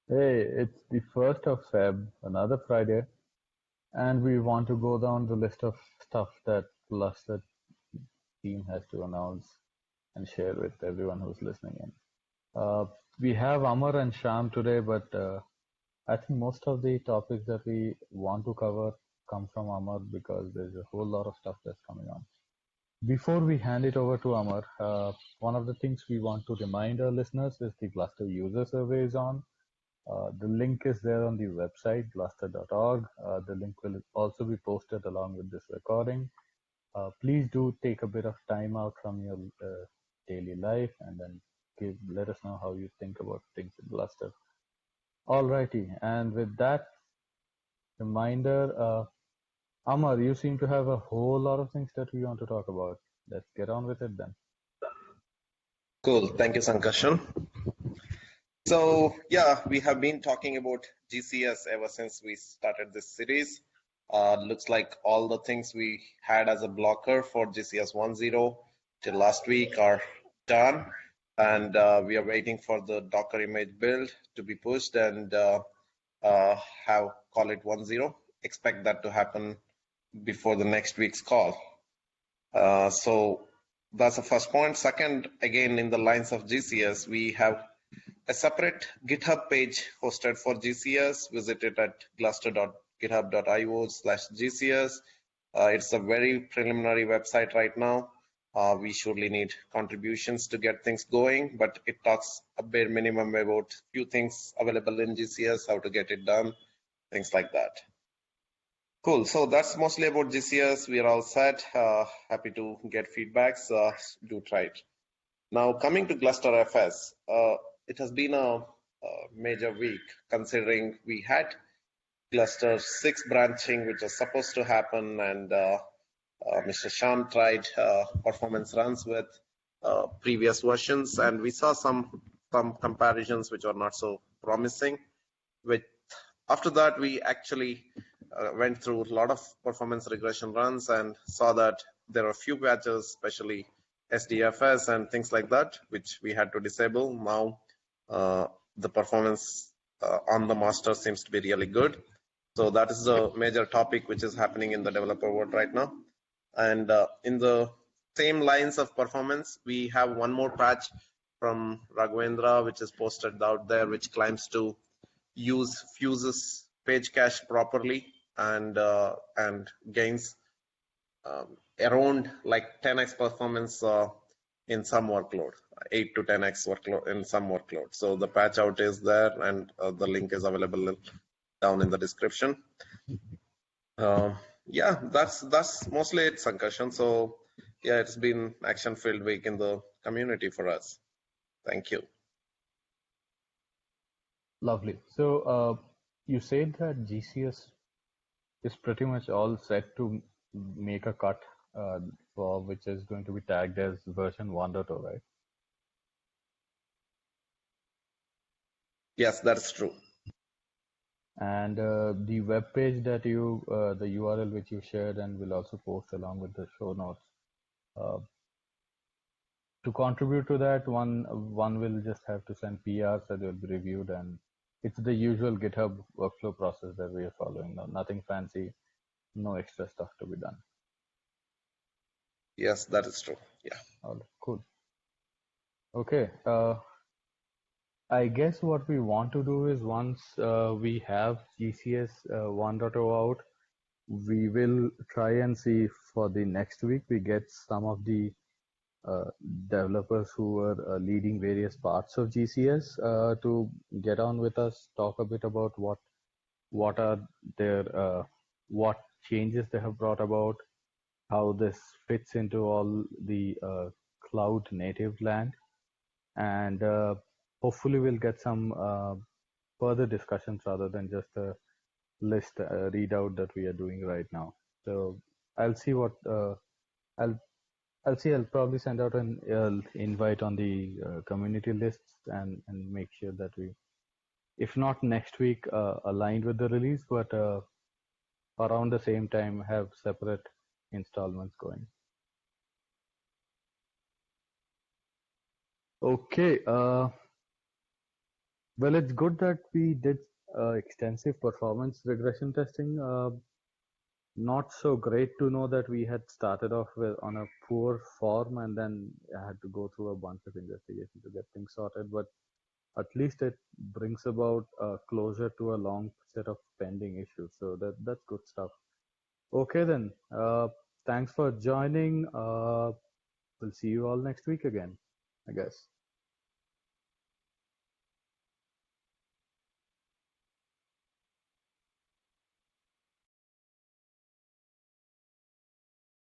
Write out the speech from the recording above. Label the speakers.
Speaker 1: Hey, it's the 1st of Feb, another Friday, and we want to go down the list of stuff that Gluster team has to announce and share with everyone who's listening in. We have Amar and Sham today, but I think most of the topics that we want to cover come from Amar because there's a whole lot of stuff that's coming on. Before we hand it over to Amar, one of the things we want to remind our listeners is the Gluster user survey is on. The link is there on the website, gluster.org. The link will also be posted along with this recording. Please do take a bit of time out from your daily life and then let us know how you think about things in Gluster. Alrighty, and with that reminder, Amar, you seem to have a whole lot of things that we want to talk about. Let's get on with it then.
Speaker 2: Cool. Thank you, Sankarshan. So yeah, we have been talking about GCS ever since we started this series. Looks like all the things we had as a blocker for GCS 1.0 till last week are done, and we are waiting for the Docker image build to be pushed and have call it 1.0. Expect that to happen before the next week's call. So that's the first point. Second, again, in the lines of GCS, we have a separate GitHub page hosted for GCS. Visit it at gluster.github.io/GCS. It's a very preliminary website right now. We surely need contributions to get things going, but it talks a bare minimum about few things available in GCS, how to get it done, things like that. Cool. So that's mostly about GCS. We are all set. Happy to get feedbacks. Do try it. Now coming to GlusterFS, it has been a major week considering we had Gluster 6 branching, which was supposed to happen, and Mr. Sham tried performance runs with previous versions, and we saw some comparisons which are not so promising. After that, we actually went through a lot of performance regression runs and saw that there are a few patches, especially SDFS and things like that, which we had to disable. Now the performance on the master seems to be really good. So that is the major topic which is happening in the developer world right now. And in the same lines of performance, we have one more patch from Raghavendra, which is posted out there, which claims to use Fuse's page cache properly and gains around like 10x performance in some workload, 8 to 10x workload in some workload. So the patch out is there, and the link is available down in the description. Yeah, that's mostly it, Sankarshan. So yeah, it's been action-filled week in the community for us. Thank you.
Speaker 1: Lovely. So you said that GCS is pretty much all set to make a cut for which is going to be tagged as version 1.0, right?
Speaker 2: Yes, that's true.
Speaker 1: And the web page that you, the URL which you shared and will also post along with the show notes. To contribute to that, one will just have to send PRs that will be reviewed, and it's the usual GitHub workflow process that we are following. No, nothing fancy, no extra stuff to be done.
Speaker 2: Yes, that is true. Yeah.
Speaker 1: All right, cool. Okay. I guess what we want to do is once we have GCS 1.0 out, we will try and see for the next week we get some of the developers who are leading various parts of GCS to get on with us, talk a bit about what are their what changes they have brought about, how this fits into all the cloud native land, and hopefully we'll get some further discussions rather than just a list readout that we are doing right now. So I'll see what I'll probably send out an invite on the community lists and make sure that we, if not next week, aligned with the release, but around the same time have separate installments going. Okay. Well, it's good that we did extensive performance regression testing. Not so great to know that we had started off with on a poor form and then had to go through a bunch of investigation to get things sorted. But at least it brings about closure to a long set of pending issues. So that's good stuff. Okay then. Thanks for joining. We'll see you all next week again, I guess.